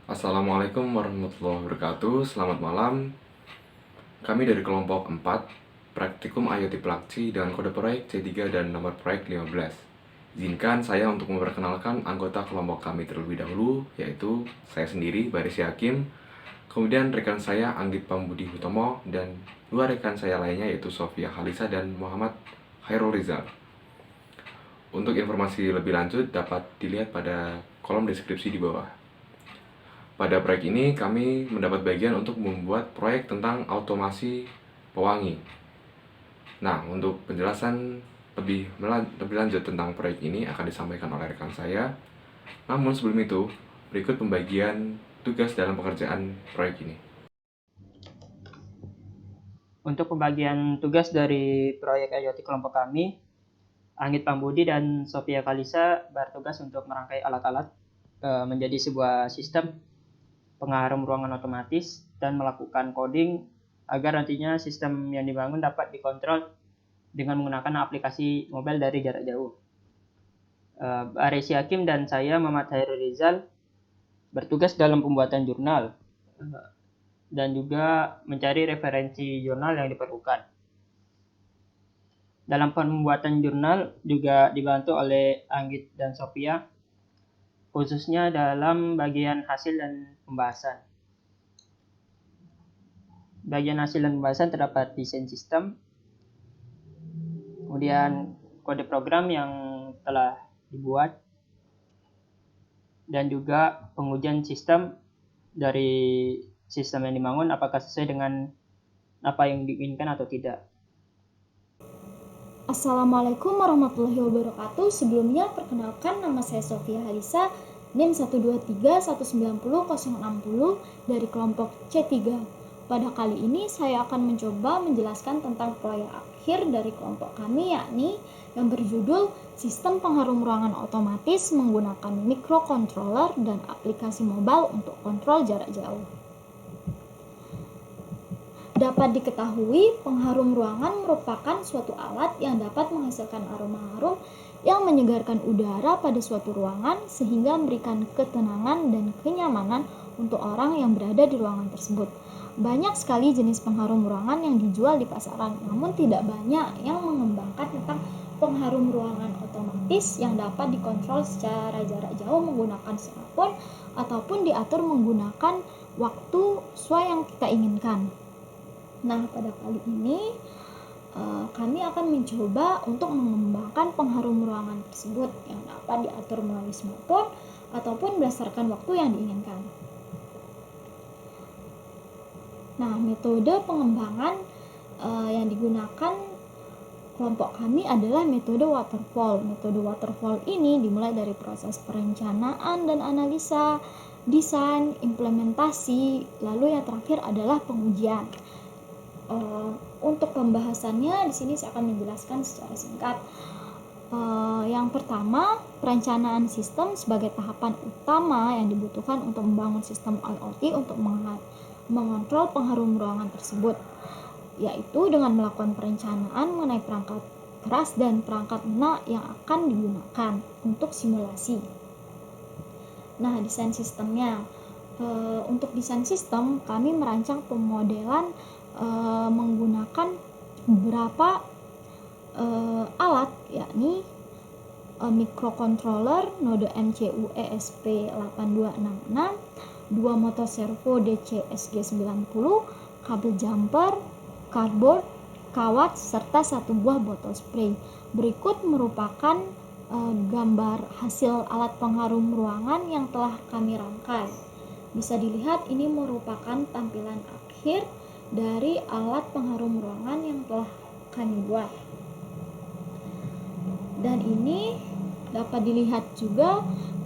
Assalamualaikum warahmatullahi wabarakatuh. Selamat malam. Kami dari kelompok 4 Praktikum IoT Plakci dengan kode proyek C3 dan nomor proyek 15. Izinkan saya untuk memperkenalkan anggota kelompok kami terlebih dahulu, yaitu saya sendiri, Baris Hakim, kemudian rekan saya Anggit Pambudi Hutomo, dan dua rekan saya lainnya yaitu Sofia Halisa dan Muhammad Khairul Rizal. Untuk informasi lebih lanjut dapat dilihat pada kolom deskripsi di bawah. Pada proyek ini kami mendapat bagian untuk membuat proyek tentang otomasi pewangi. Nah, untuk penjelasan lebih lanjut tentang proyek ini akan disampaikan oleh rekan saya. Namun sebelum itu, berikut pembagian tugas dalam pekerjaan proyek ini. Untuk pembagian tugas dari proyek IoT kelompok kami, Anggit Pambudi dan Sofia Kalisa bertugas untuk merangkai alat-alat menjadi sebuah sistem pengharum ruangan otomatis dan melakukan coding agar nantinya sistem yang dibangun dapat dikontrol dengan menggunakan aplikasi mobile dari jarak jauh. Aresi Hakim dan saya, Muhammad Khairul Rizal, bertugas dalam pembuatan jurnal dan juga mencari referensi jurnal yang diperlukan. Dalam pembuatan jurnal juga dibantu oleh Anggit dan Sofia, khususnya dalam bagian hasil dan pembahasan. Bagian hasil dan pembahasan terdapat desain sistem, kemudian kode program yang telah dibuat, dan juga pengujian sistem dari sistem yang dibangun apakah sesuai dengan apa yang diinginkan atau tidak. Assalamualaikum warahmatullahi wabarakatuh. Sebelumnya perkenalkan, nama saya Sofia Halisa, NIM 123190060 dari kelompok C3. Pada kali ini saya akan mencoba menjelaskan tentang proyek akhir dari kelompok kami, yakni yang berjudul Sistem Pengharum Ruangan Otomatis menggunakan microcontroller dan aplikasi mobile untuk kontrol jarak jauh. Dapat diketahui, pengharum ruangan merupakan suatu alat yang dapat menghasilkan aroma harum yang menyegarkan udara pada suatu ruangan sehingga memberikan ketenangan dan kenyamanan untuk orang yang berada di ruangan tersebut. Banyak sekali jenis pengharum ruangan yang dijual di pasaran, namun tidak banyak yang mengembangkan tentang pengharum ruangan otomatis yang dapat dikontrol secara jarak jauh menggunakan smartphone ataupun diatur menggunakan waktu sesuai yang kita inginkan. Nah, pada kali ini kami akan mencoba untuk mengembangkan pengharum ruangan tersebut yang dapat diatur melalui smartphone ataupun berdasarkan waktu yang diinginkan. Nah, metode pengembangan yang digunakan kelompok kami adalah metode waterfall. Metode waterfall ini dimulai dari proses perencanaan dan analisa, desain, implementasi, lalu yang terakhir adalah pengujian. Untuk pembahasannya di sini saya akan menjelaskan secara singkat. Yang pertama, perencanaan sistem sebagai tahapan utama yang dibutuhkan untuk membangun sistem IoT untuk mengontrol pengharum ruangan tersebut, yaitu dengan melakukan perencanaan mengenai perangkat keras dan perangkat lunak yang akan digunakan untuk simulasi. Nah, desain sistemnya. Untuk desain sistem, kami merancang pemodelan menggunakan beberapa alat, yakni microcontroller node MCU ESP8266, 2 motor servo DCSG90, kabel jumper, cardboard, kawat, serta 1 buah botol spray. Berikut merupakan gambar hasil alat pengharum ruangan yang telah kami rangkai. Bisa dilihat ini merupakan tampilan akhir dari alat pengharum ruangan yang telah kami buat. Dan ini dapat dilihat juga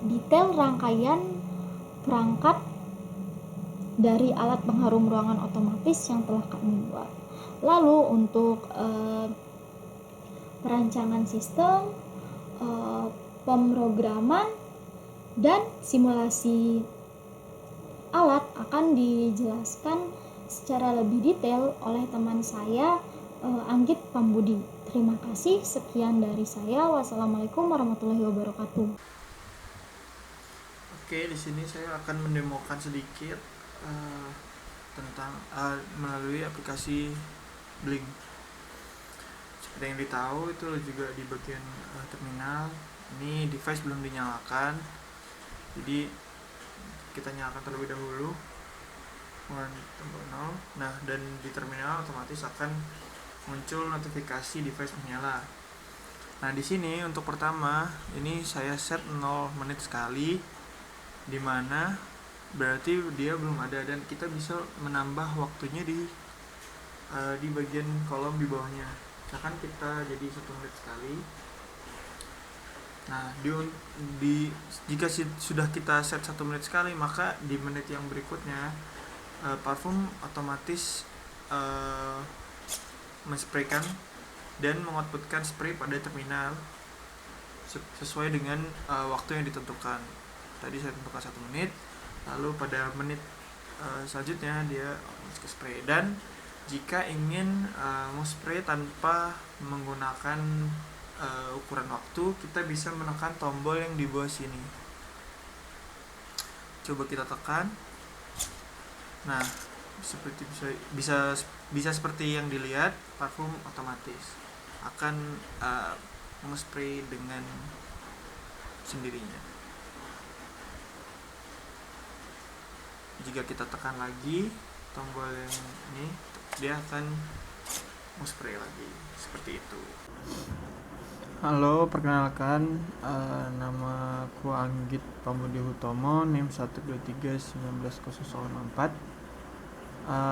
detail rangkaian perangkat dari alat pengharum ruangan otomatis yang telah kami buat. Lalu untuk perancangan sistem, pemrograman, dan simulasi alat akan dijelaskan secara lebih detail oleh teman saya, Anggit Pambudi. Terima kasih, sekian dari saya. Wassalamualaikum warahmatullahi wabarakatuh. Oke, di sini saya akan mendemokan sedikit tentang melalui aplikasi Blink. Seperti yang ditahu itu juga di bagian terminal. Ini device belum dinyalakan, jadi kita nyalakan terlebih dahulu menggunakan tombol 0. Nah, dan di terminal otomatis akan muncul notifikasi device menyala. Nah, di sini untuk pertama ini saya set 0 menit sekali, dimana berarti dia belum ada, dan kita bisa menambah waktunya di bagian kolom di bawahnya. Misalkan kita jadi 1 menit sekali. Nah, jika sudah kita set 1 menit sekali, maka di menit yang berikutnya parfum otomatis menspraykan dan mengoutputkan spray pada terminal sesuai dengan waktu yang ditentukan. Tadi saya tentukan 1 menit, lalu pada menit selanjutnya dia ke spray. Dan jika ingin spray tanpa menggunakan ukuran waktu, kita bisa menekan tombol yang di bawah sini. Coba kita tekan. Nah, seperti bisa seperti yang dilihat, parfum otomatis akan spray dengan sendirinya. Jika kita tekan lagi tombol yang ini, dia akan spray lagi, seperti itu. Halo, perkenalkan, nama aku Anggit Pambudi Hutomo, NIM 1231904.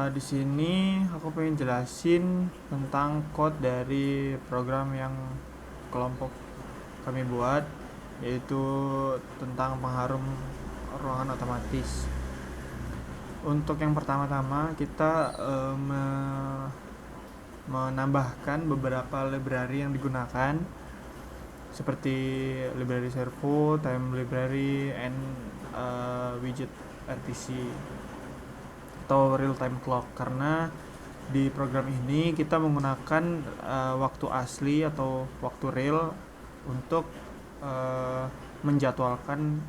Di sini aku pengen jelasin tentang code dari program yang kelompok kami buat, yaitu tentang pengharum ruangan otomatis. Untuk yang pertama-tama kita menambahkan beberapa library yang digunakan, seperti library servo, time library, and widget RTC atau real time clock. Karena di program ini kita menggunakan waktu asli atau waktu real untuk menjadwalkan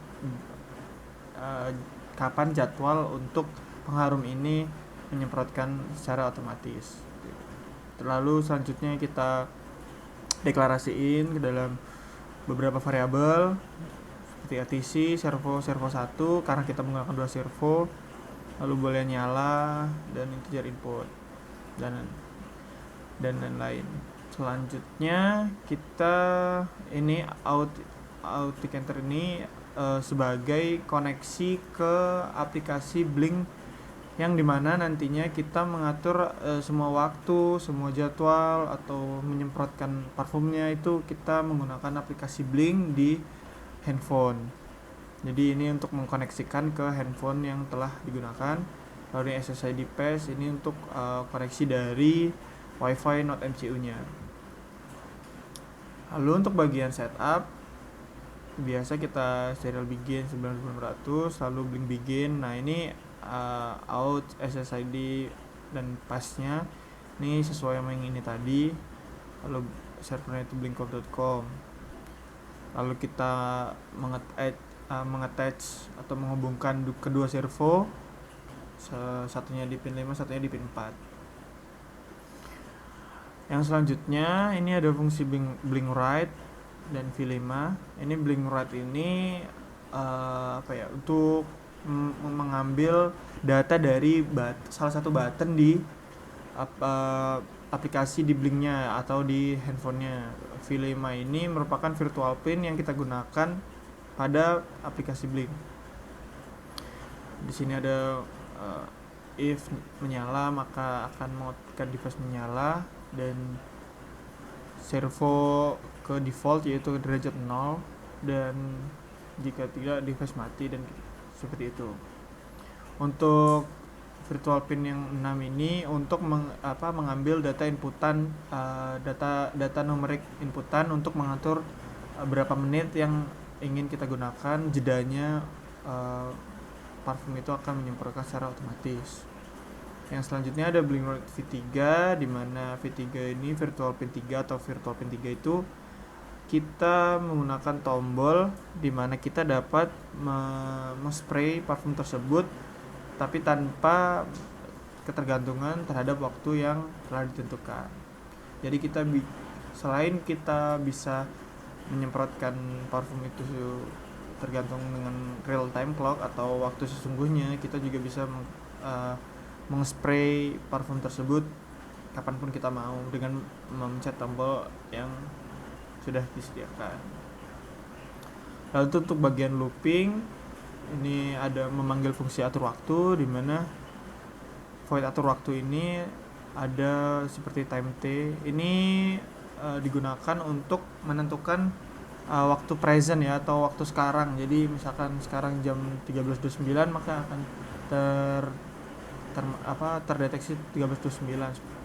kapan jadwal untuk pengharum ini menyemprotkan secara otomatis. Lalu selanjutnya kita deklarasiin ke dalam beberapa variabel seperti RTC, servo 1 karena kita menggunakan 2 servo, lalu boleh nyala dan integer input dan lain-lain. Selanjutnya kita ini authenticator ini sebagai koneksi ke aplikasi Blink, yang dimana nantinya kita mengatur semua waktu, semua jadwal atau menyemprotkan parfumnya itu kita menggunakan aplikasi Blink di handphone. Jadi ini untuk mengkoneksikan ke handphone yang telah digunakan. Lalu SSID PAS ini untuk koneksi dari WiFi Node MCU-nya. Lalu untuk bagian setup, biasa kita serial begin 9900, lalu Blink begin. Nah, ini out SSID dan pasnya ini sesuai sama yang ini tadi. Lalu servernya itu blinkcorp.com. Lalu kita mengattach atau menghubungkan kedua servo, satunya di pin 5, satunya di pin 4. Yang selanjutnya ini ada fungsi blink write dan V5. Ini blink write ini untuk mengambil data dari salah satu button di aplikasi di Blinknya atau di handphonenya. V5 ini merupakan virtual pin yang kita gunakan pada aplikasi Blink. Di sini ada if menyala maka akan mengoutputkan device menyala, dan servo ke default yaitu derajat 0, dan jika tidak device mati, dan seperti itu. Untuk virtual pin yang 6 ini untuk mengambil data inputan, data numerik inputan untuk mengatur berapa menit yang ingin kita gunakan, jedanya parfum itu akan menyemprotkan secara otomatis. Yang selanjutnya ada Blink V3, di mana V3 ini virtual pin 3 atau virtual pin 3 itu kita menggunakan tombol di mana kita dapat spray parfum tersebut tapi tanpa ketergantungan terhadap waktu yang telah ditentukan. Jadi selain kita bisa menyemprotkan parfum itu tergantung dengan real time clock atau waktu sesungguhnya, kita juga bisa mengspray parfum tersebut kapanpun kita mau dengan memencet tombol yang sudah disediakan. Lalu untuk bagian looping, ini ada memanggil fungsi atur waktu, di mana void atur waktu ini ada seperti time T. Ini digunakan untuk menentukan waktu present ya, atau waktu sekarang. Jadi misalkan sekarang jam 13.29 maka akan terdeteksi 13.29.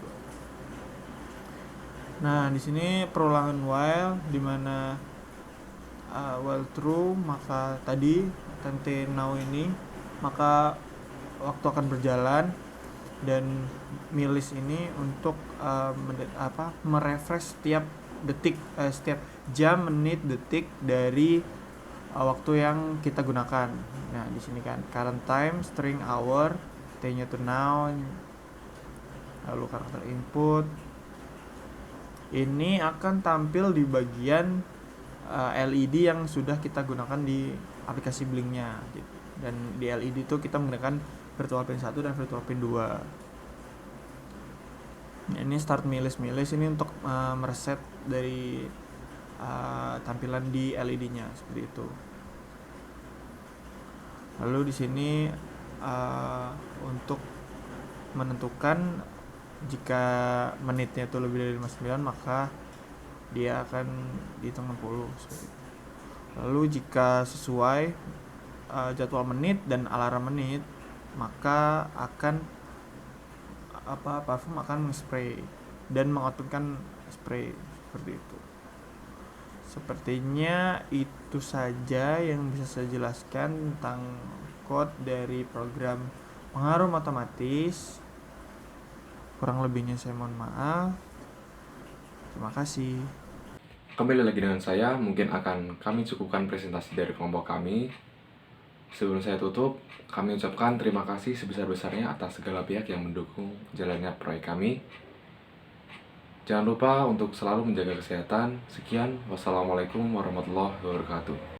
Nah, di sini perulangan while, di mana while true maka tadi time T now ini maka waktu akan berjalan, dan milis ini untuk merefresh setiap detik, setiap jam, menit, detik dari waktu yang kita gunakan. Nah, di sini kan current time, string hour, T-nya to now, lalu karakter input. Ini akan tampil di bagian LED yang sudah kita gunakan di aplikasi Blinknya. Dan di LED itu kita menggunakan virtual pin 1 dan virtual pin 2. Ini start milis ini untuk mereset dari tampilan di LED-nya seperti itu. Lalu di sini untuk menentukan jika menitnya itu lebih dari 59 maka dia akan dihitung 60 seperti itu. Lalu jika sesuai jadwal menit dan alarm menit, maka parfum akan spray dan mengoutputkan spray seperti itu. Sepertinya itu saja yang bisa saya jelaskan tentang code dari program pengharum otomatis. Kurang lebihnya saya mohon maaf. Terima kasih. Kembali lagi dengan saya, mungkin akan kami cukupkan presentasi dari kelompok kami. Sebelum saya tutup, kami ucapkan terima kasih sebesar-besarnya atas segala pihak yang mendukung jalannya proyek kami. Jangan lupa untuk selalu menjaga kesehatan. Sekian, wassalamualaikum warahmatullahi wabarakatuh.